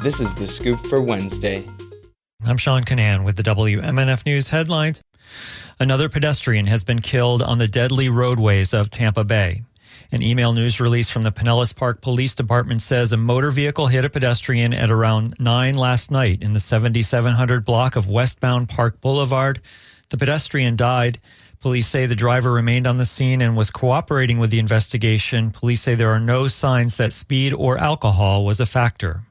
This is The Scoop for Wednesday. I'm Sean Canan with the WMNF News headlines. Another pedestrian has been killed on the deadly roadways of Tampa Bay. An email news release from the Pinellas Park Police Department says a motor vehicle hit a pedestrian at around 9 last night in the 7700 block of westbound Park Boulevard. The pedestrian died. Police say the driver remained on the scene and was cooperating with the investigation. Police say there are no signs that speed or alcohol was a factor.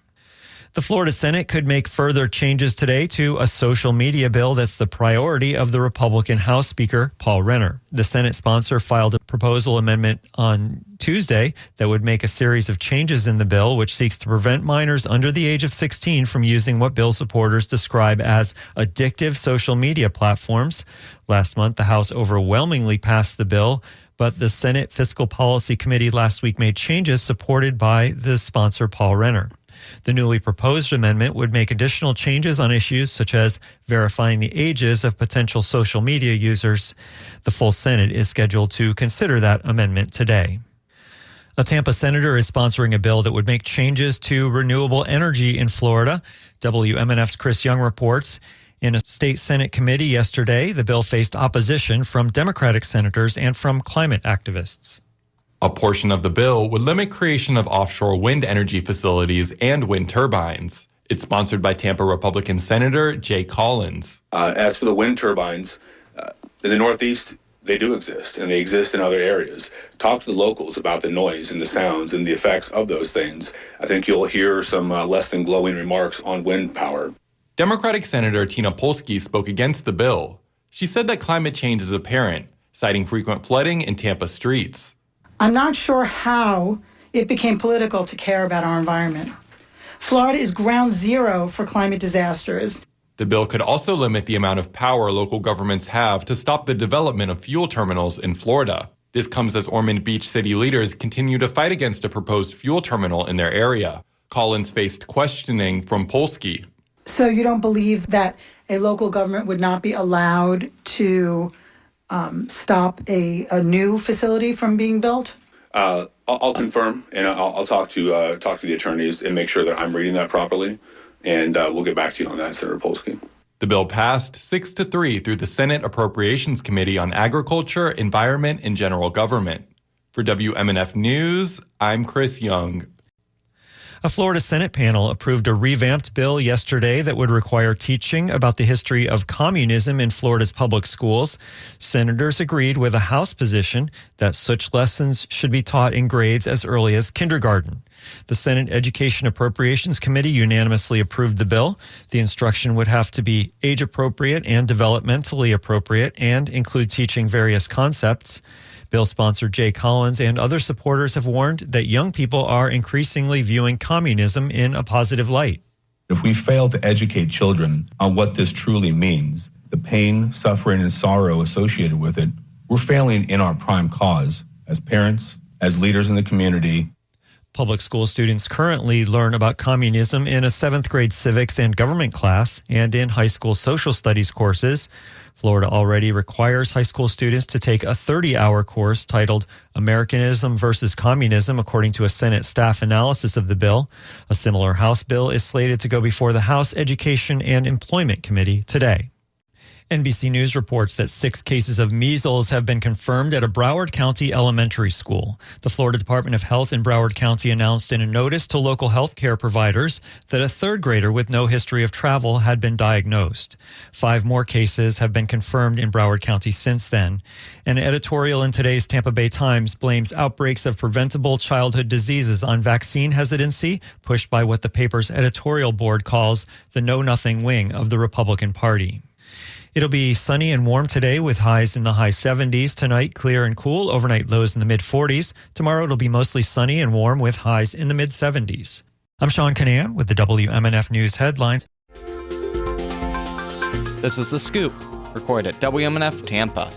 The Florida Senate could make further changes today to a social media bill that's the priority of the Republican House Speaker, Paul Renner. The Senate sponsor filed a proposal amendment on Tuesday that would make a series of changes in the bill, which seeks to prevent minors under the age of 16 from using what bill supporters describe as addictive social media platforms. Last month, the House overwhelmingly passed the bill, but the Senate Fiscal Policy Committee last week made changes supported by the sponsor, Paul Renner. The newly proposed amendment would make additional changes on issues such as verifying the ages of potential social media users. The full Senate is scheduled to consider that amendment today. A Tampa senator is sponsoring a bill that would make changes to renewable energy in Florida. WMNF's Chris Young reports. In a state Senate committee yesterday, the bill faced opposition from Democratic senators and from climate activists. A portion of the bill would limit creation of offshore wind energy facilities and wind turbines. It's sponsored by Tampa Republican Senator Jay Collins. As for the wind turbines, in the Northeast, they do exist, and they exist in other areas. Talk to the locals about the noise and the sounds and the effects of those things. I think you'll hear some less than glowing remarks on wind power. Democratic Senator Tina Polsky spoke against the bill. She said that climate change is apparent, citing frequent flooding in Tampa streets. I'm not sure how it became political to care about our environment. Florida is ground zero for climate disasters. The bill could also limit the amount of power local governments have to stop the development of fuel terminals in Florida. This comes as Ormond Beach city leaders continue to fight against a proposed fuel terminal in their area. Collins faced questioning from Polsky. So you don't believe that a local government would not be allowed to stop a new facility from being built? I'll confirm, and I'll talk to the attorneys and make sure that I'm reading that properly, and we'll get back to you on that, Senator Polsky. The bill passed 6-3 through the Senate Appropriations Committee on Agriculture, Environment, and General Government. For WMNF News, I'm Chris Young. A Florida Senate panel approved a revamped bill yesterday that would require teaching about the history of communism in Florida's public schools. Senators agreed with a House position that such lessons should be taught in grades as early as kindergarten. The Senate Education Appropriations Committee unanimously approved the bill. The instruction would have to be age-appropriate and developmentally appropriate and include teaching various concepts. Bill sponsor Jay Collins and other supporters have warned that young people are increasingly viewing communism in a positive light. If we fail to educate children on what this truly means, the pain, suffering, and sorrow associated with it, we're failing in our prime cause as parents, as leaders in the community. Public school students currently learn about communism in a 7th grade civics and government class and in high school social studies courses. Florida already requires high school students to take a 30-hour course titled Americanism versus Communism, according to a Senate staff analysis of the bill. A similar House bill is slated to go before the House Education and Employment Committee today. NBC News reports that 6 cases of measles have been confirmed at a Broward County elementary school. The Florida Department of Health in Broward County announced in a notice to local health care providers that a 3rd grader with no history of travel had been diagnosed. 5 more cases have been confirmed in Broward County since then. An editorial in today's Tampa Bay Times blames outbreaks of preventable childhood diseases on vaccine hesitancy, pushed by what the paper's editorial board calls the know-nothing wing of the Republican Party. It'll be sunny and warm today with highs in the high 70s. Tonight, clear and cool. Overnight lows in the mid-40s. Tomorrow, it'll be mostly sunny and warm with highs in the mid-70s. I'm Sean Canan with the WMNF News headlines. This is The Scoop, recorded at WMNF Tampa.